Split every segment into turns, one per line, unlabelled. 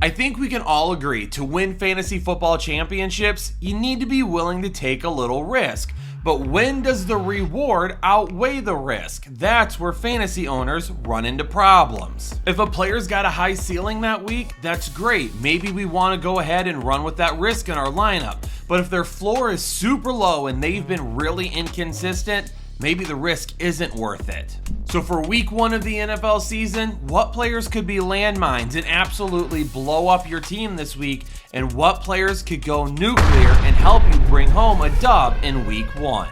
I think we can all agree to win fantasy football championships, you need to be willing to take a little risk. But when does the reward outweigh the risk? That's where fantasy owners run into problems. If a player's got a high ceiling that week, that's great. Maybe we want to go ahead and run with that risk in our lineup. But if their floor is super low and they've been really inconsistent, maybe the risk isn't worth it. So for week 1 of the NFL season, what players could be landmines and absolutely blow up your team this week, and what players could go nuclear and help you bring home a dub in week 1?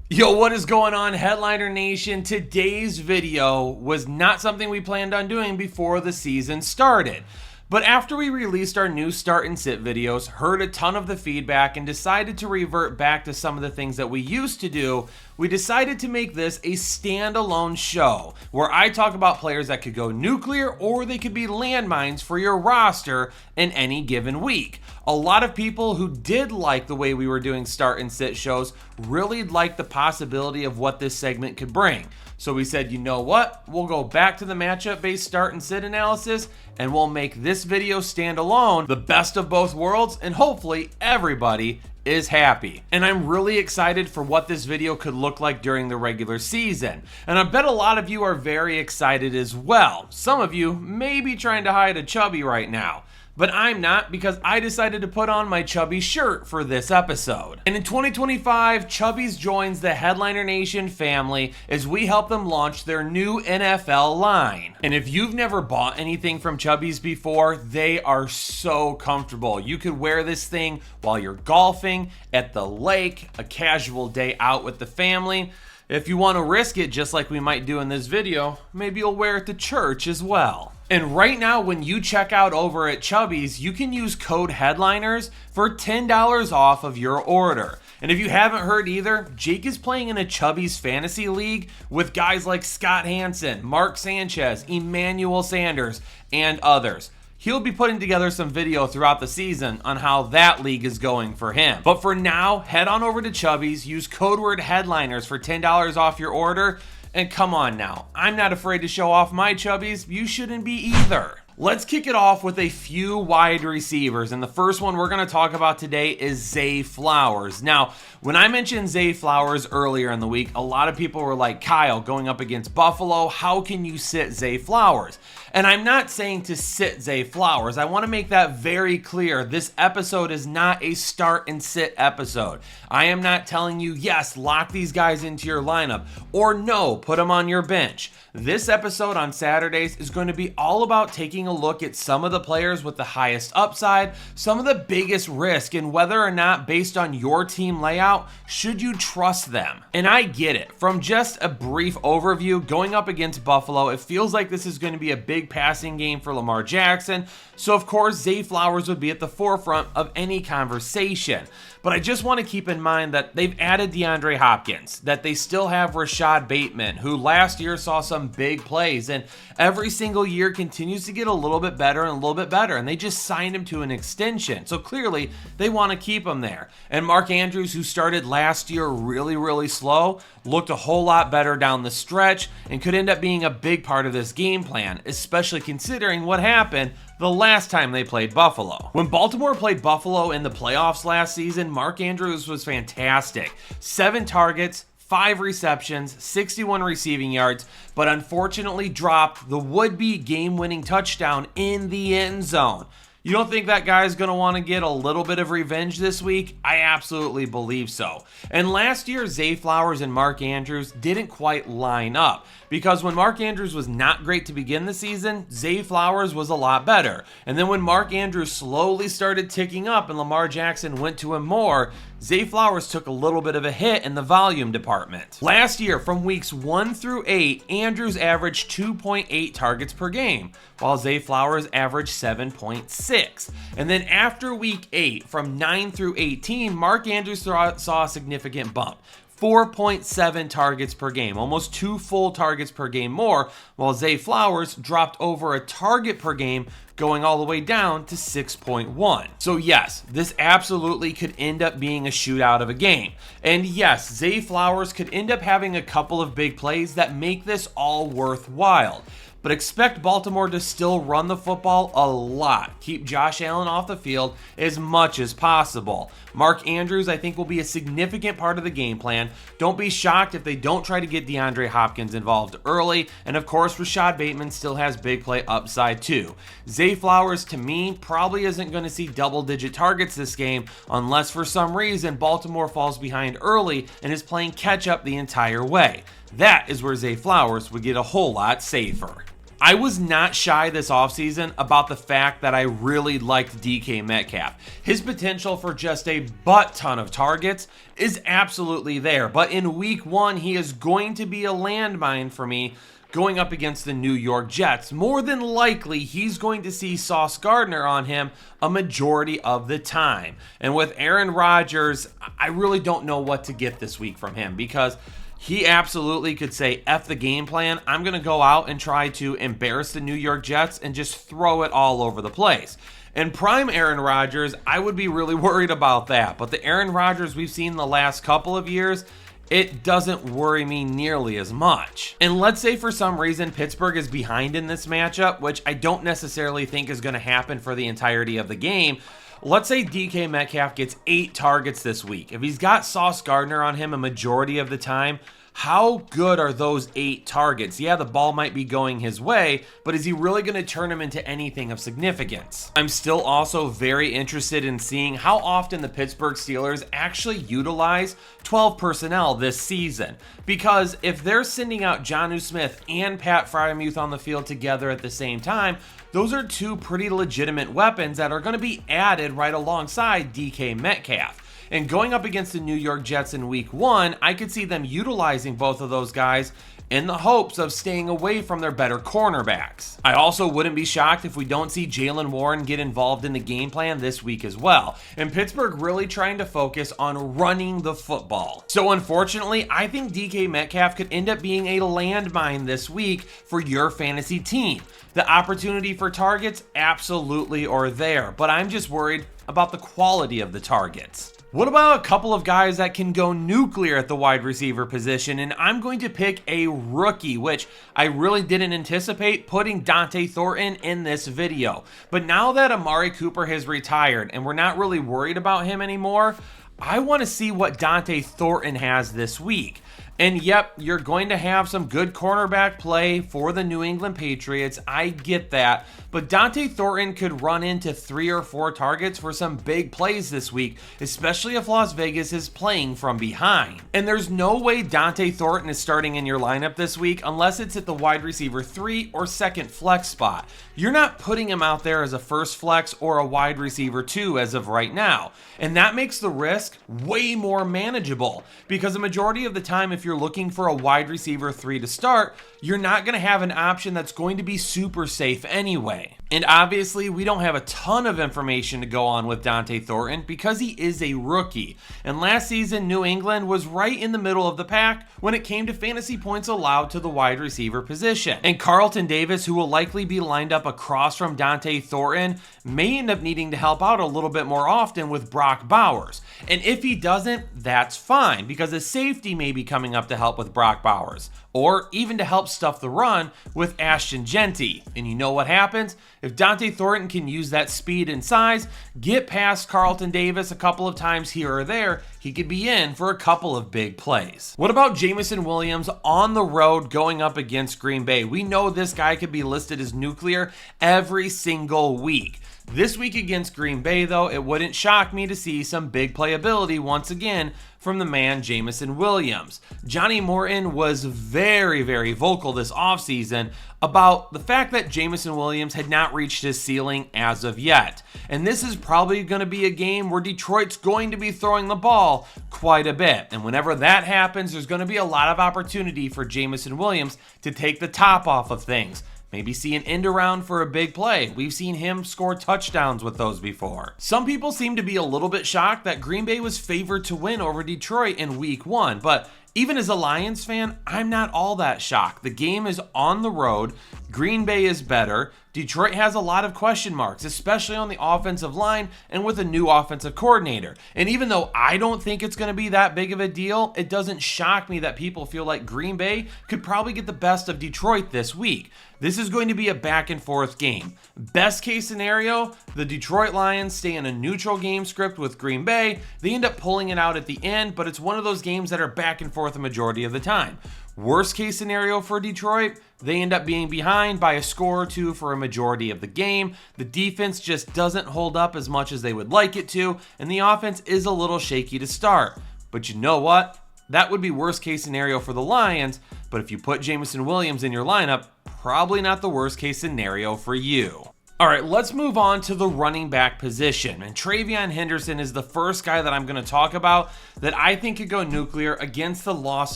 Yo, what is going on, Headliner Nation? Today's video was not something we planned on doing before the season started. But after we released our new start and sit videos, heard a ton of the feedback, and decided to revert back to some of the things that we used to do, we decided to make this a standalone show where I talk about players that could go nuclear or they could be landmines for your roster in any given week. A lot of people who did like the way we were doing start and sit shows really liked the possibility of what this segment could bring. So we said, you know what? We'll go back to the matchup-based start and sit analysis, and we'll make this video stand alone, the best of both worlds, and hopefully everybody is happy. And I'm really excited for what this video could look like during the regular season. And I bet a lot of you are very excited as well. Some of you may be trying to hide a chubby right now. But I'm not, because I decided to put on my Chubby shirt for this episode. And in 2025, Chubbies joins the Headliner Nation family as we help them launch their new NFL line. And if you've never bought anything from Chubbies before, they are so comfortable. You could wear this thing while you're golfing, at the lake, a casual day out with the family. If you want to risk it, just like we might do in this video, maybe you'll wear it to church as well. And right now, when you check out over at Chubbies, you can use code HEADLINERS for $10 off of your order. And if you haven't heard either, Jake is playing in a Chubbies fantasy league with guys like Scott Hansen, Mark Sanchez, Emmanuel Sanders, and others. He'll be putting together some video throughout the season on how that league is going for him. But for now, head on over to Chubbies, use code word HEADLINERS for $10 off your order. And come on now, I'm not afraid to show off my Chubbies. You shouldn't be either. Let's kick it off with a few wide receivers, and the first one we're going to talk about today is Zay Flowers. Now, when I mentioned Zay Flowers earlier in the week, a lot of people were like, Kyle, going up against Buffalo, how can you sit Zay Flowers? And I'm not saying to sit Zay Flowers. I want to make that very clear. This episode is not a start and sit episode. I am not telling you, yes, lock these guys into your lineup, or no, put them on your bench. This episode on Saturdays is going to be all about taking a look at some of the players with the highest upside, some of the biggest risk, and whether or not, based on your team layout, should you trust them. And I get it. From just a brief overview, going up against Buffalo, it feels like this is going to be a big passing game for Lamar Jackson, so of course Zay Flowers would be at the forefront of any conversation. But I just want to keep in mind that they've added DeAndre Hopkins, that they still have Rashad Bateman, who last year saw some big plays, and every single year continues to get a little bit better and a little bit better, and they just signed him to an extension. So clearly, they want to keep him there. And Mark Andrews, who started last year really slow, looked a whole lot better down the stretch and could end up being a big part of this game plan, especially considering what happened the last time they played Buffalo. When Baltimore played Buffalo in the playoffs last season, Mark Andrews was fantastic. 7 targets, 5 receptions, 61 receiving yards, but unfortunately dropped the would-be game-winning touchdown in the end zone. You don't think that guy's going to want to get a little bit of revenge this week? I absolutely believe so. And last year, Zay Flowers and Mark Andrews didn't quite line up, because when Mark Andrews was not great to begin the season, Zay Flowers was a lot better. And then when Mark Andrews slowly started ticking up and Lamar Jackson went to him more, Zay Flowers took a little bit of a hit in the volume department. Last year, from weeks 1 through 8, Andrews averaged 2.8 targets per game, while Zay Flowers averaged 7.6. And then after week 8, from 9 through 18, Mark Andrews saw a significant bump. 4.7 targets per game, almost 2 full targets per game more, while Zay Flowers dropped over a target per game, going all the way down to 6.1. So yes, this absolutely could end up being a shootout of a game. And yes, Zay Flowers could end up having a couple of big plays that make this all worthwhile. but expect Baltimore to still run the football a lot. Keep Josh Allen off the field as much as possible. Mark Andrews, I think, will be a significant part of the game plan. Don't be shocked if they don't try to get DeAndre Hopkins involved early, and of course, Rashad Bateman still has big play upside too. Zay Flowers, to me, probably isn't going to see double-digit targets this game unless for some reason Baltimore falls behind early and is playing catch-up the entire way. That is where Zay Flowers would get a whole lot safer. I was not shy this offseason about the fact that I really liked DK Metcalf. His potential for just a butt ton of targets is absolutely there, but in week 1, he is going to be a landmine for me going up against the New York Jets. More than likely, he's going to see Sauce Gardner on him a majority of the time. And with Aaron Rodgers, I really don't know what to get this week from him because he absolutely could say, F the game plan. I'm going to go out and try to embarrass the New York Jets and just throw it all over the place. And prime Aaron Rodgers, I would be really worried about that. But the Aaron Rodgers we've seen the last couple of years, it doesn't worry me nearly as much. And let's say for some reason Pittsburgh is behind in this matchup, which I don't necessarily think is going to happen for the entirety of the game. Let's say DK Metcalf gets 8 targets this week. If he's got Sauce Gardner on him a majority of the time, how good are those 8 targets? Yeah, the ball might be going his way, but is he really going to turn him into anything of significance? I'm still also very interested in seeing how often the Pittsburgh Steelers actually utilize 12 personnel this season. Because if they're sending out Jonnu Smith and Pat Freiermuth on the field together at the same time, those are 2 pretty legitimate weapons that are going to be added right alongside DK Metcalf. And going up against the New York Jets in week 1, I could see them utilizing both of those guys in the hopes of staying away from their better cornerbacks. I also wouldn't be shocked if we don't see Jaylen Warren get involved in the game plan this week as well. And Pittsburgh really trying to focus on running the football. So unfortunately, I think DK Metcalf could end up being a landmine this week for your fantasy team. The opportunity for targets absolutely are there, but I'm just worried about the quality of the targets. What about a couple of guys that can go nuclear at the wide receiver position? And I'm going to pick a rookie, which I really didn't anticipate putting Dante Thornton in this video. But now that Amari Cooper has retired and we're not really worried about him anymore, I want to see what Dante Thornton has this week. And yep, you're going to have some good cornerback play for the New England Patriots. I get that. But Dante Thornton could run into 3 or 4 targets for some big plays this week, especially if Las Vegas is playing from behind. And there's no way Dante Thornton is starting in your lineup this week unless it's at the wide receiver 3 or second flex spot. You're not putting him out there as a first flex or a wide receiver 2 as of right now. And that makes the risk way more manageable because the majority of the time, if you're looking for a wide receiver 3 to start, you're not going to have an option that's going to be super safe anyway. And obviously, we don't have a ton of information to go on with Dante Thornton because he is a rookie. And last season, New England was right in the middle of the pack when it came to fantasy points allowed to the wide receiver position. And Carlton Davis, who will likely be lined up across from Dante Thornton, may end up needing to help out a little bit more often with Brock Bowers. And if he doesn't, that's fine because a safety may be coming up to help with Brock Bowers, or even to help stuff the run with Ashton Genty. And you know what happens? If Dante Thornton can use that speed and size, get past Carlton Davis a couple of times here or there, he could be in for a couple of big plays. What about Jameson Williams on the road going up against Green Bay? We know this guy could be listed as nuclear every single week. This week against Green Bay, though, it wouldn't shock me to see some big playability once again from the man Jameson Williams. Johnny Morton was very vocal this offseason about the fact that Jameson Williams had not reached his ceiling as of yet. And this is probably going to be a game where Detroit's going to be throwing the ball quite a bit. And whenever that happens, there's going to be a lot of opportunity for Jameson Williams to take the top off of things. Maybe see an end around for a big play. We've seen him score touchdowns with those before. Some people seem to be a little bit shocked that Green Bay was favored to win over Detroit in week 1, but Even as a Lions fan, I'm not all that shocked. The game is on the road. Green Bay is better. Detroit has a lot of question marks, especially on the offensive line and with a new offensive coordinator. And even though I don't think it's going to be that big of a deal, it doesn't shock me that people feel like Green Bay could probably get the best of Detroit this week. This is going to be a back and forth game. Best case scenario, the Detroit Lions stay in a neutral game script with Green Bay. They end up pulling it out at the end, but it's one of those games that are back and forth the majority of the time. Worst case scenario for Detroit, they end up being behind by a score or two for a majority of the game. The defense just doesn't hold up as much as they would like it to, and the offense is a little shaky to start. But you know what? That would be worst case scenario for the Lions, but if you put Jameson Williams in your lineup, probably not the worst case scenario for you. All right, let's move on to the running back position. And TreVeyon Henderson is the first guy that I'm going to talk about that I think could go nuclear against the Las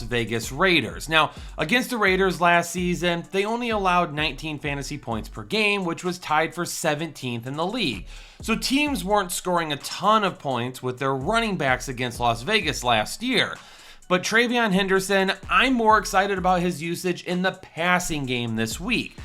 Vegas Raiders. Now, against the Raiders last season, they only allowed 19 fantasy points per game, which was tied for 17th in the league. So teams weren't scoring a ton of points with their running backs against Las Vegas last year. But TreVeyon Henderson, I'm more excited about his usage in the passing game this week.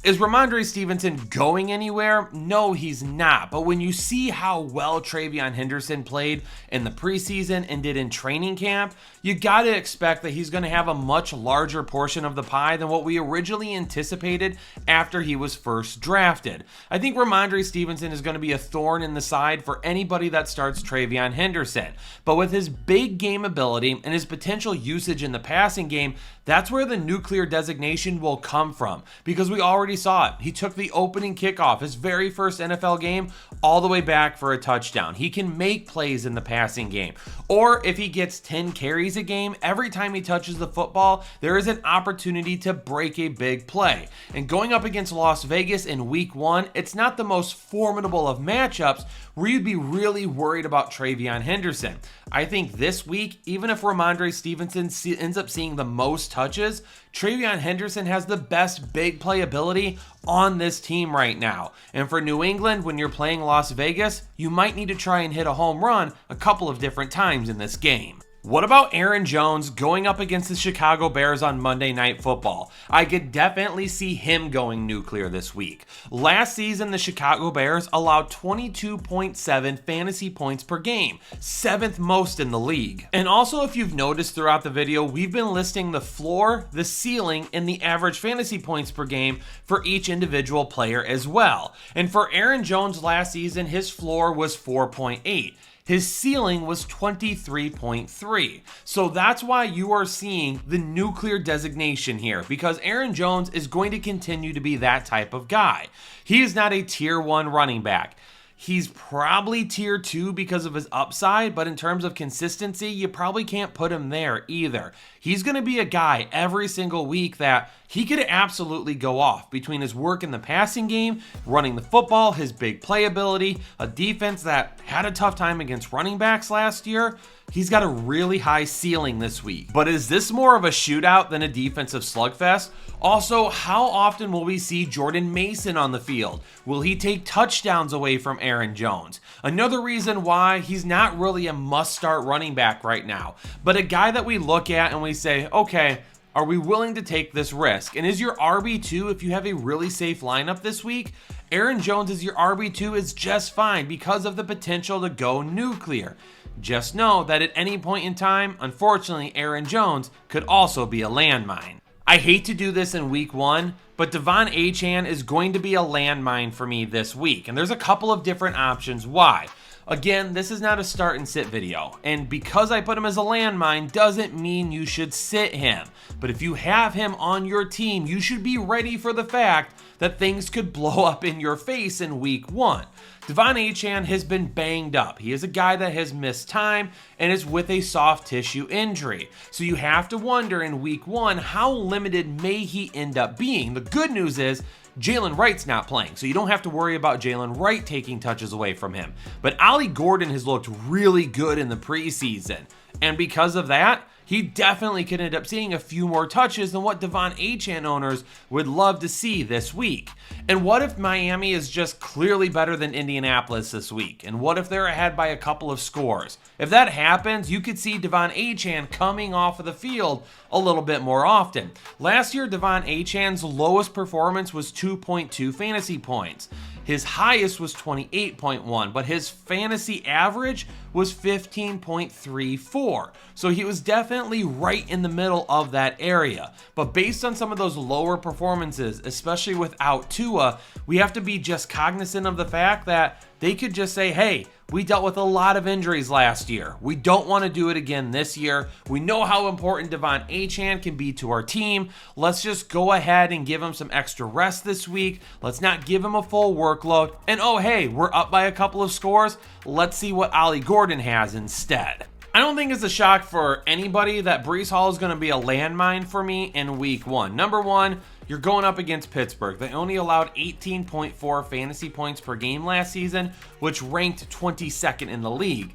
Is Ramondre Stevenson going anywhere? No, he's not. But when you see how well TreVeyon Henderson played in the preseason and did in training camp, you got to expect that he's going to have a much larger portion of the pie than what we originally anticipated after he was first drafted. I think Ramondre Stevenson is going to be a thorn in the side for anybody that starts TreVeyon Henderson. But with his big game ability and his potential usage in the passing game, that's where the nuclear designation will come from, because we already saw it. He took the opening kickoff, his very first NFL game, all the way back for a touchdown. He can make plays in the passing game. Or if he gets 10 carries a game, every time he touches the football, there is an opportunity to break a big play. And going up against Las Vegas in week 1, it's not the most formidable of matchups where you'd be really worried about TreVeyon Henderson. I think this week, even if Ramondre Stevenson ends up seeing the most touches, TreVeyon Henderson has the best big play ability on this team right now. And for New England, when you're playing Las Vegas, you might need to try and hit a home run a couple of different times in this game. What about Aaron Jones going up against the Chicago Bears on Monday Night Football? I could definitely see him going nuclear this week. Last season, the Chicago Bears allowed 22.7 fantasy points per game, 7th most in the league. And also, if you've noticed throughout the video, we've been listing the floor, the ceiling, and the average fantasy points per game for each individual player as well. And for Aaron Jones last season, his floor was 4.8. His ceiling was 23.3. So that's why you are seeing the nuclear designation here, because Aaron Jones is going to continue to be that type of guy. He is not a tier 1 running back. He's probably tier 2 because of his upside, but in terms of consistency, you probably can't put him there either. He's going to be a guy every single week that he could absolutely go off between his work in the passing game, running the football, his big playability, a defense that had a tough time against running backs last year. He's got a really high ceiling this week. But is this more of a shootout than a defensive slugfest? Also, how often will we see Jordan Mason on the field? Will he take touchdowns away from Aaron Jones? Another reason why he's not really a must-start running back right now, but a guy that we look at and we say, okay, are we willing to take this risk? And is your RB2 if you have a really safe lineup this week? Aaron Jones as your RB2 is just fine because of the potential to go nuclear. Just know that at any point in time, unfortunately, Aaron Jones could also be a landmine. I hate to do this in week 1, but Devon Achane is going to be a landmine for me this week. And there's a couple of different options why. Again, this is not a start and sit video, and because I put him as a landmine doesn't mean you should sit him. But if you have him on your team, you should be ready for the fact that things could blow up in your face in week 1. Devon Achane has been banged up. He is a guy that has missed time and is with a soft tissue injury. So you have to wonder in week 1, how limited may he end up being? The good news is Jalen Wright's not playing, so you don't have to worry about Jalen Wright taking touches away from him. But Ollie Gordon has looked really good in the preseason, and because of that, he definitely could end up seeing a few more touches than what De'Von Achane owners would love to see this week. And what if Miami is just clearly better than Indianapolis this week? And what if they're ahead by a couple of scores? If that happens, you could see De'Von Achane coming off of the field a little bit more often. Last year, De'Von Achane's lowest performance was 2.2 fantasy points. His highest was 28.1, but his fantasy average was 15.34. So he was definitely right in the middle of that area. But based on some of those lower performances, especially without Tua, we have to be just cognizant of the fact that they could just say, hey, we dealt with a lot of injuries last year. We don't want to do it again this year. We know how important De'Von Achane can be to our team. Let's just go ahead and give him some extra rest this week. Let's not give him a full workload. And oh, hey, we're up by a couple of scores. Let's see what Ollie Gordon has instead. I don't think it's a shock for anybody that Breece Hall is going to be a landmine for me in week one. Number one, you're going up against Pittsburgh. They only allowed 18.4 fantasy points per game last season, which ranked 22nd in the league.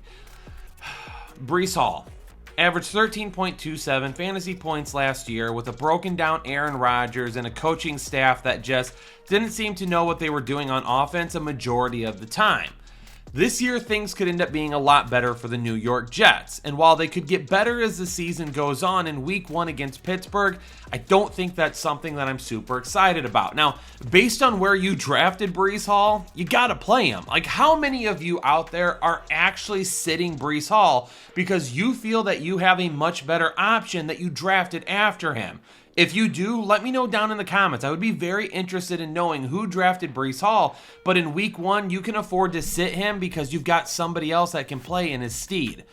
Breece Hall averaged 13.27 fantasy points last year with a broken down Aaron Rodgers and a coaching staff that just didn't seem to know what they were doing on offense a majority of the time. This year, things could end up being a lot better for the New York Jets. And while they could get better as the season goes on in week one against Pittsburgh, I don't think that's something that I'm super excited about. Now, based on where you drafted Breece Hall, you got to play him. Like, how many of you out there are actually sitting Breece Hall because you feel that you have a much better option that you drafted after him? If you do, let me know down in the comments. I would be very interested in knowing who drafted Breece Hall, but in week one, you can afford to sit him because you've got somebody else that can play in his stead.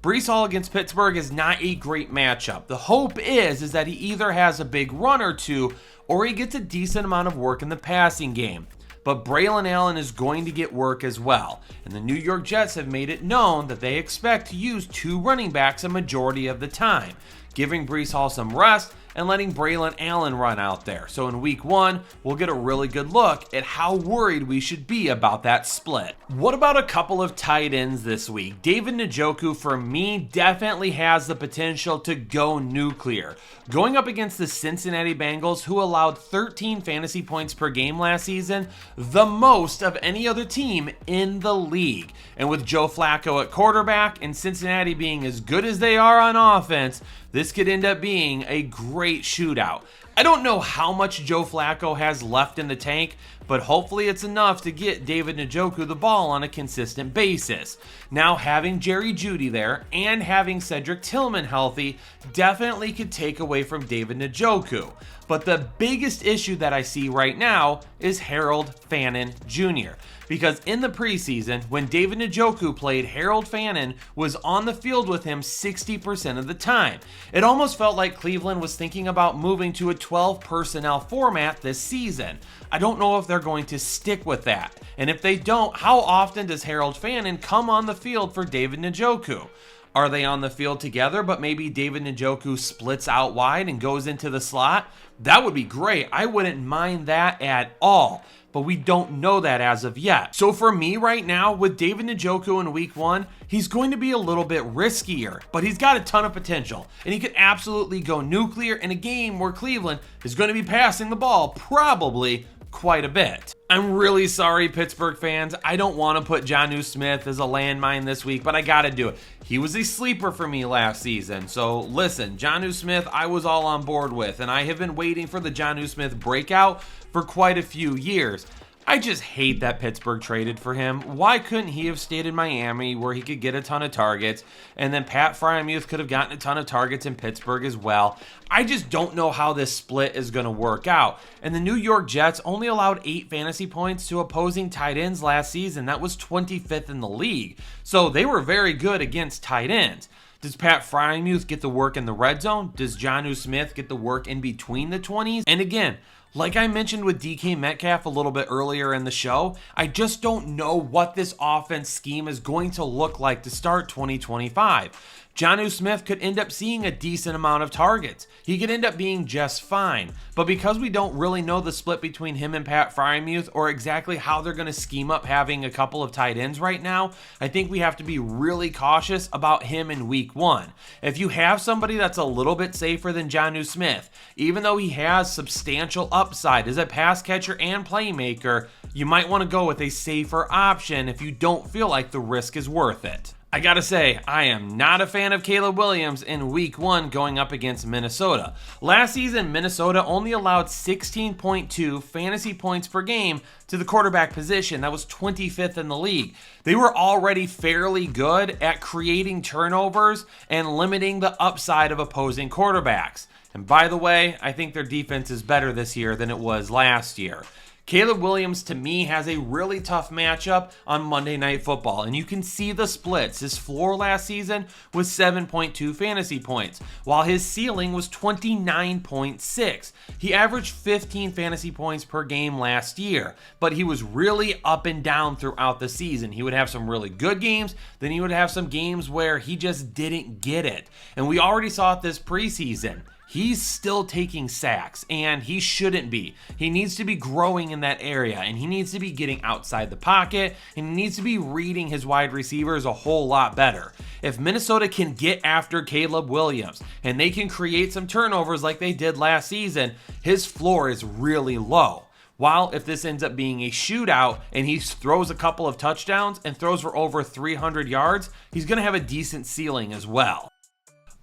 Breece Hall against Pittsburgh is not a great matchup. The hope is that he either has a big run or two, or he gets a decent amount of work in the passing game. But Braylon Allen is going to get work as well, and the New York Jets have made it known that they expect to use two running backs a majority of the time, giving Breece Hall some rest and letting Braylon Allen run out there. So in week one, we'll get a really good look at how worried we should be about that split. What about a couple of tight ends this week? David Njoku, for me, definitely has the potential to go nuclear. Going up against the Cincinnati Bengals, who allowed 13 fantasy points per game last season, the most of any other team in the league. And with Joe Flacco at quarterback and Cincinnati being as good as they are on offense, this could end up being a great shootout. I don't know how much Joe Flacco has left in the tank, but hopefully it's enough to get David Njoku the ball on a consistent basis. Now, having Jerry Jeudy there and having Cedric Tillman healthy definitely could take away from David Njoku. But the biggest issue that I see right now is Harold Fannin Jr. Because in the preseason, when David Njoku played, Harold Fannin was on the field with him 60% of the time. It almost felt like Cleveland was thinking about moving to a 12 personnel format this season. I don't know if they're going to stick with that. And if they don't, how often does Harold Fannin come on the field for David Njoku? Are they on the field together, but maybe David Njoku splits out wide and goes into the slot? That would be great. I wouldn't mind that at all. But we don't know that as of yet. So for me right now, with David Njoku in week one, he's going to be a little bit riskier, but he's got a ton of potential. And he could absolutely go nuclear in a game where Cleveland is going to be passing the ball probably quite a bit. I'm really sorry, Pittsburgh fans. I don't want to put Jonnu Smith as a landmine this week, but I got to do it. He was a sleeper for me last season. So listen, Jonnu Smith, I was all on board with, and I have been waiting for the Jonnu Smith breakout for quite a few years. I just hate that Pittsburgh traded for him. Why couldn't he have stayed in Miami where he could get a ton of targets, and then Pat Freiermuth could have gotten a ton of targets in Pittsburgh as well? I just don't know how this split is going to work out. And the New York Jets only allowed 8 fantasy points to opposing tight ends last season. That was 25th in the league. So they were very good against tight ends. Does Pat Freiermuth get the work in the red zone? Does Jonnu Smith get the work in between the 20s? And again, like I mentioned with DK Metcalf a little bit earlier in the show, I just don't know what this offense scheme is going to look like to start 2025. Jonnu Smith could end up seeing a decent amount of targets. He could end up being just fine. But because we don't really know the split between him and Pat Freiermuth or exactly how they're going to scheme up having a couple of tight ends right now, I think we have to be really cautious about him in week 1. If you have somebody that's a little bit safer than Jonnu Smith, even though he has substantial upside as a pass catcher and playmaker, you might want to go with a safer option if you don't feel like the risk is worth it. I gotta say, I am not a fan of Caleb Williams in week 1 going up against Minnesota. Last season, Minnesota only allowed 16.2 fantasy points per game to the quarterback position. That was 25th in the league. They were already fairly good at creating turnovers and limiting the upside of opposing quarterbacks. And by the way, I think their defense is better this year than it was last year. Caleb Williams, to me, has a really tough matchup on Monday Night Football, and you can see the splits. His floor last season was 7.2 fantasy points, while his ceiling was 29.6. He averaged 15 fantasy points per game last year, but he was really up and down throughout the season. He would have some really good games, then he would have some games where he just didn't get it. And we already saw it this preseason. He's still taking sacks, and he shouldn't be. He needs to be growing in that area, and he needs to be getting outside the pocket, and he needs to be reading his wide receivers a whole lot better. If Minnesota can get after Caleb Williams, and they can create some turnovers like they did last season, his floor is really low. While if this ends up being a shootout and he throws a couple of touchdowns and throws for over 300 yards, he's going to have a decent ceiling as well.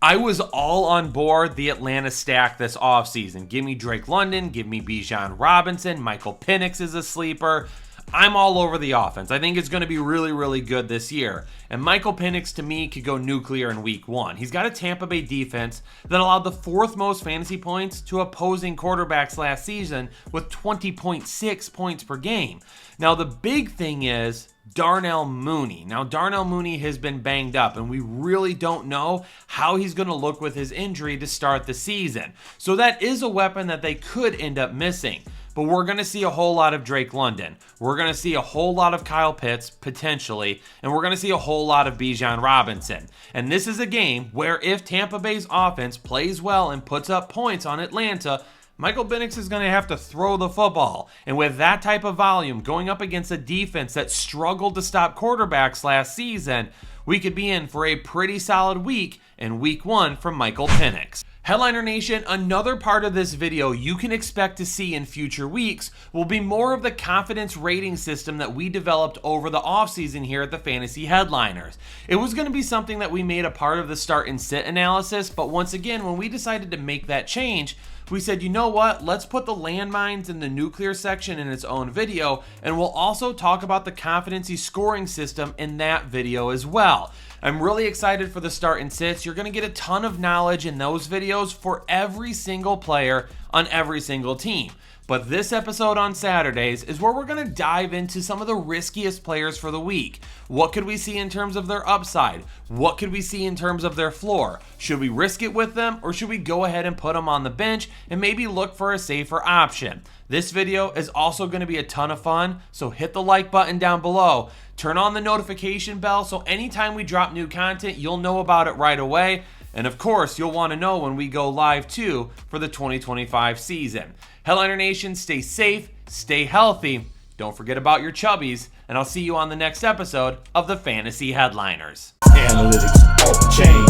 I was all on board the Atlanta stack this offseason. Give me Drake London, give me Bijan Robinson, Michael Penix is a sleeper. I'm all over the offense. I think it's going to be really, really good this year. And Michael Penix, to me, could go nuclear in week 1. He's got a Tampa Bay defense that allowed the 4th most fantasy points to opposing quarterbacks last season with 20.6 points per game. Now, the big thing is Darnell Mooney. Now, Darnell Mooney has been banged up, and we really don't know how he's going to look with his injury to start the season. So that is a weapon that they could end up missing. But we're going to see a whole lot of Drake London. We're going to see a whole lot of Kyle Pitts, potentially. And we're going to see a whole lot of Bijan Robinson. And this is a game where if Tampa Bay's offense plays well and puts up points on Atlanta, Michael Penix is going to have to throw the football. And with that type of volume going up against a defense that struggled to stop quarterbacks last season, we could be in for a pretty solid week in week 1 from Michael Penix. Headliner Nation, another part of this video you can expect to see in future weeks will be more of the confidence rating system that we developed over the offseason here at the Fantasy Headliners. It was going to be something that we made a part of the start and sit analysis, but once again, when we decided to make that change, we said, you know what, let's put the landmines in the nuclear section in its own video, and we'll also talk about the competency scoring system in that video as well. I'm really excited for the start and sits. You're going to get a ton of knowledge in those videos for every single player on every single team. But this episode on Saturdays is where we're going to dive into some of the riskiest players for the week. What could we see in terms of their upside? What could we see in terms of their floor? Should we risk it with them, or should we go ahead and put them on the bench and maybe look for a safer option? This video is also going to be a ton of fun, so hit the like button down below. Turn on the notification bell so anytime we drop new content, you'll know about it right away. And of course, you'll want to know when we go live too for the 2025 season. Headliner Nation, stay safe, stay healthy. Don't forget about your chubbies, and I'll see you on the next episode of the Fantasy Headliners.
Analytics off the chain.